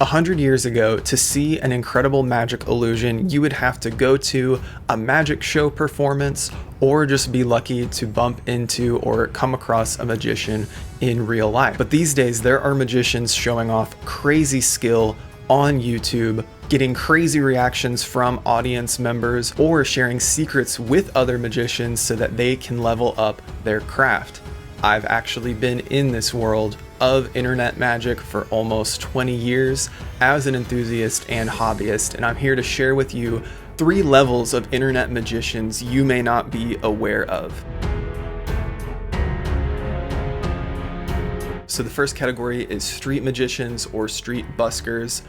100 years ago, to see an incredible magic illusion, you would have to go to a magic show performance or just be lucky to bump into or come across a magician in real life. But these days, there are magicians showing off crazy skill on YouTube, getting crazy reactions from audience members, or sharing secrets with other magicians so that they can level up their craft. I've actually been in this world of internet magic for almost 20 years as an enthusiast and hobbyist, and I'm here to share with you 3 levels of internet magicians you may not be aware of. So the first category is street magicians or street buskers.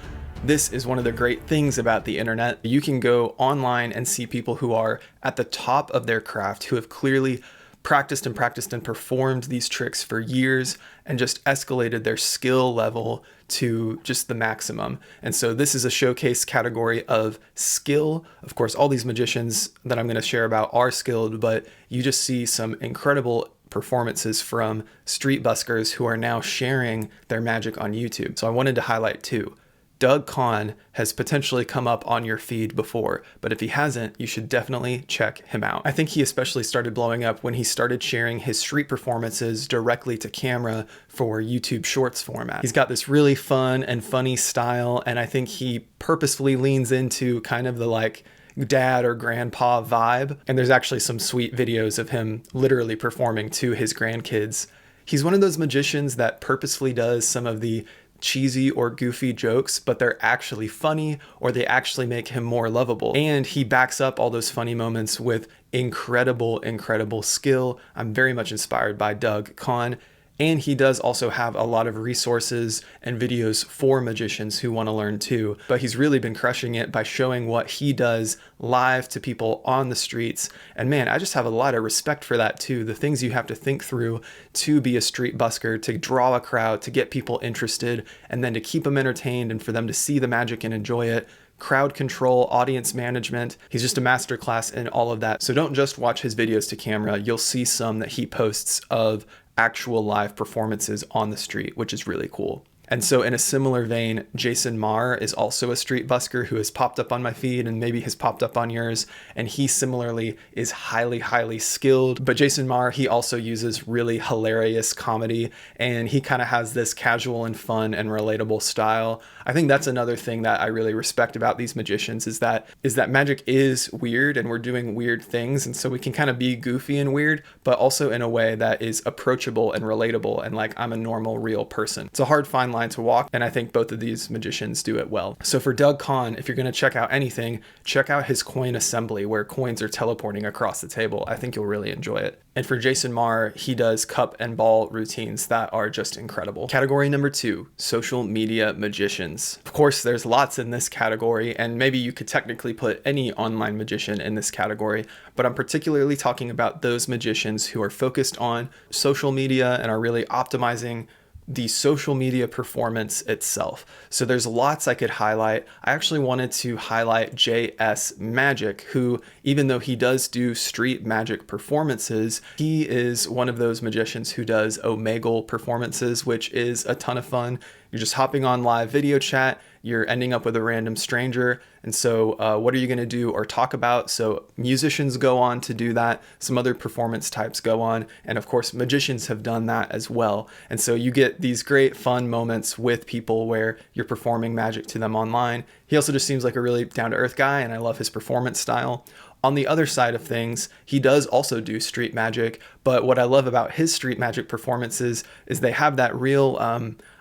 This is one of the great things about the internet. You can go online and see people who are at the top of their craft, who have clearly practiced and performed these tricks for years and just escalated their skill level to just the maximum. And so this is a showcase category of skill. Of course, all these magicians that I'm going to share about are skilled, but you just see some incredible performances from street buskers who are now sharing their magic on YouTube. So I wanted to highlight 2. Doug Kahn has potentially come up on your feed before, but if he hasn't, you should definitely check him out. I think he especially started blowing up when he started sharing his street performances directly to camera for YouTube Shorts format. He's got this really fun and funny style, and I think he purposefully leans into kind of the like dad or grandpa vibe, and there's actually some sweet videos of him literally performing to his grandkids. He's one of those magicians that purposefully does some of the cheesy or goofy jokes, but they're actually funny, or they actually make him more lovable. And he backs up all those funny moments with incredible skill. I'm very much inspired by Doug Kahn. And he does also have a lot of resources and videos for magicians who want to learn too. But he's really been crushing it by showing what he does live to people on the streets. And man, I just have a lot of respect for that too. The things you have to think through to be a street busker, to draw a crowd, to get people interested, and then to keep them entertained and for them to see the magic and enjoy it. Crowd control, audience management. He's just a masterclass in all of that. So don't just watch his videos to camera. You'll see some that he posts of actual live performances on the street, which is really cool. And so in a similar vein, Jason Marr is also a street busker who has popped up on my feed and maybe has popped up on yours. And he similarly is highly skilled. But Jason Marr, he also uses really hilarious comedy, and he kind of has this casual and fun and relatable style. I think that's another thing that I really respect about these magicians is that magic is weird and we're doing weird things. And so we can kind of be goofy and weird, but also in a way that is approachable and relatable and like I'm a normal, real person. It's a hard fine line to walk, and I think both of these magicians do it well. So for Doug Kahn, if you're going to check out anything, check out his coin assembly where coins are teleporting across the table. I think you'll really enjoy it. And for Jason Marr, he does cup and ball routines that are just incredible. Category number 2, social media magicians. Of course, there's lots in this category, and maybe you could technically put any online magician in this category, but I'm particularly talking about those magicians who are focused on social media and are really optimizing the social media performance itself. So there's lots I could highlight. I actually wanted to highlight JS Magic, who, even though he does do street magic performances, he is one of those magicians who does Omegle performances, which is a ton of fun. You're just hopping on live video chat, you're ending up with a random stranger. And so what are you going to do or talk about? So musicians go on to do that. Some other performance types go on. And of course, magicians have done that as well. And so you get these great fun moments with people where you're performing magic to them online. He also just seems like a really down-to-earth guy, and I love his performance style. On the other side of things, he does also do street magic, but what I love about his street magic performances is they have that real,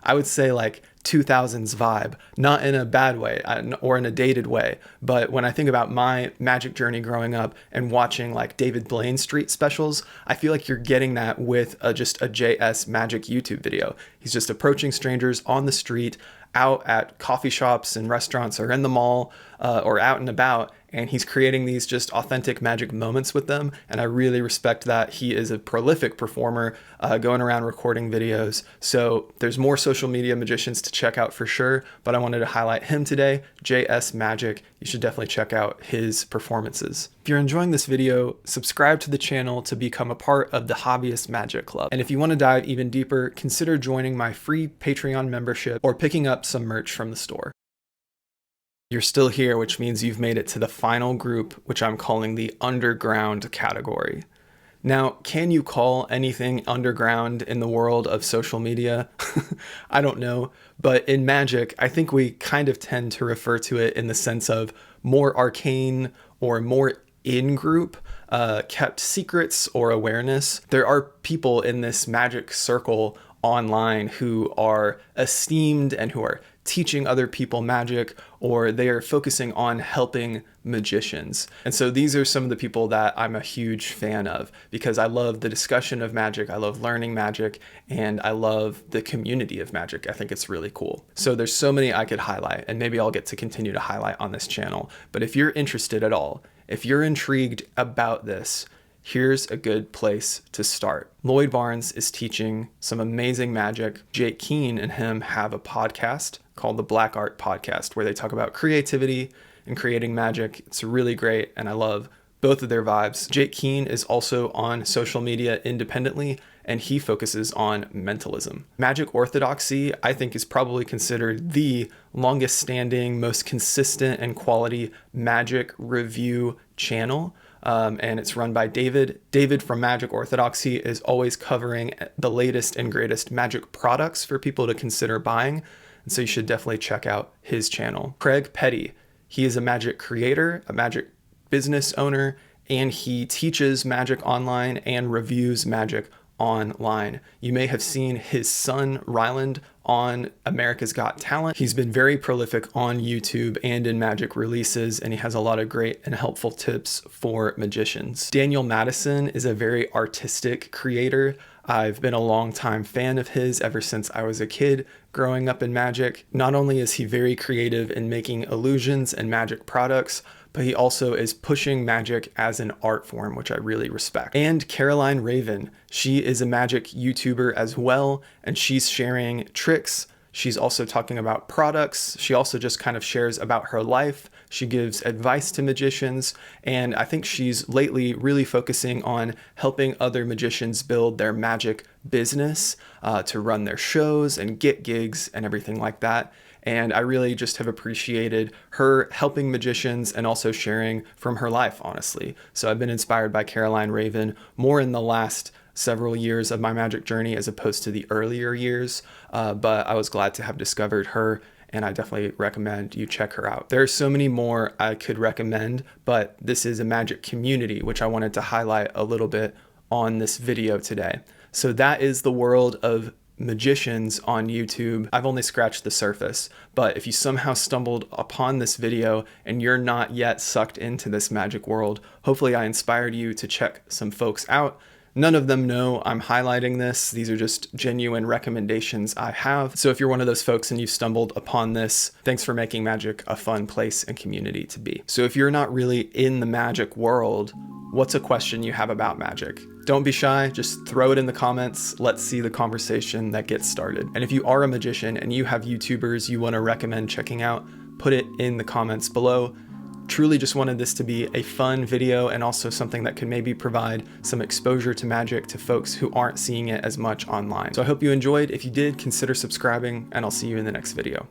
I would say like 2000s vibe, not in a bad way or in a dated way. But when I think about my magic journey growing up and watching like David Blaine street specials, I feel like you're getting that with just a JS Magic YouTube video. He's just approaching strangers on the street, out at coffee shops and restaurants or in the mall or out and about, and he's creating these just authentic magic moments with them, and I really respect that. He is a prolific performer, going around recording videos, so there's more social media magicians to check out for sure, but I wanted to highlight him today, JS Magic. You should definitely check out his performances. If you're enjoying this video, subscribe to the channel to become a part of the Hobbyist Magic Club. And if you want to dive even deeper, consider joining my free Patreon membership or picking up some merch from the store. You're still here, which means you've made it to the final group, which I'm calling the underground category. Now, can you call anything underground in the world of social media? I don't know, but in Magic, I think we kind of tend to refer to it in the sense of more arcane or more in-group, kept secrets or awareness. There are people in this Magic circle online who are esteemed and who are teaching other people magic, or they are focusing on helping magicians. And so these are some of the people that I'm a huge fan of, because I love the discussion of magic, I love learning magic, and I love the community of magic. I think it's really cool. So there's so many I could highlight, and maybe I'll get to continue to highlight on this channel. But if you're interested at all, if you're intrigued about this, here's a good place to start. Lloyd Barnes is teaching some amazing magic. Jake Keene and him have a podcast called the Black Art Podcast, where they talk about creativity and creating magic. It's really great, and I love both of their vibes. Jake Keene is also on social media independently, and he focuses on mentalism. Magic Orthodoxy, I think, is probably considered the longest standing, most consistent and quality magic review channel. And it's run by David. David from Magic Orthodoxy is always covering the latest and greatest magic products for people to consider buying. And so you should definitely check out his channel. Craig Petty, he is a magic creator, a magic business owner, and he teaches magic online and reviews magic online. You may have seen his son Ryland on America's Got Talent. He's been very prolific on YouTube and in magic releases, and he has a lot of great and helpful tips for magicians. Daniel Madison is a very artistic creator. I've been a longtime fan of his ever since I was a kid growing up in magic. Not only is he very creative in making illusions and magic products, but he also is pushing magic as an art form, which I really respect. And Caroline Raven, she is a magic YouTuber as well, and she's sharing tricks. She's also talking about products. She also just kind of shares about her life. She gives advice to magicians, and I think she's lately really focusing on helping other magicians build their magic business, to run their shows and get gigs and everything like that. And I really just have appreciated her helping magicians and also sharing from her life, honestly. So I've been inspired by Caroline Raven more in the last several years of my magic journey as opposed to the earlier years, but I was glad to have discovered her, and I definitely recommend you check her out. There are so many more I could recommend, but this is a magic community, which I wanted to highlight a little bit on this video today. So that is the world of magicians on YouTube. I've only scratched the surface, but if you somehow stumbled upon this video and you're not yet sucked into this magic world, hopefully I inspired you to check some folks out. None of them know I'm highlighting this. These are just genuine recommendations I have. So if you're one of those folks and you've stumbled upon this, thanks for making magic a fun place and community to be. So if you're not really in the magic world, what's a question you have about magic? Don't be shy, just throw it in the comments. Let's see the conversation that gets started. And if you are a magician and you have YouTubers you want to recommend checking out, put it in the comments below. Truly just wanted this to be a fun video and also something that can maybe provide some exposure to magic to folks who aren't seeing it as much online. So I hope you enjoyed. If you did, consider subscribing, and I'll see you in the next video.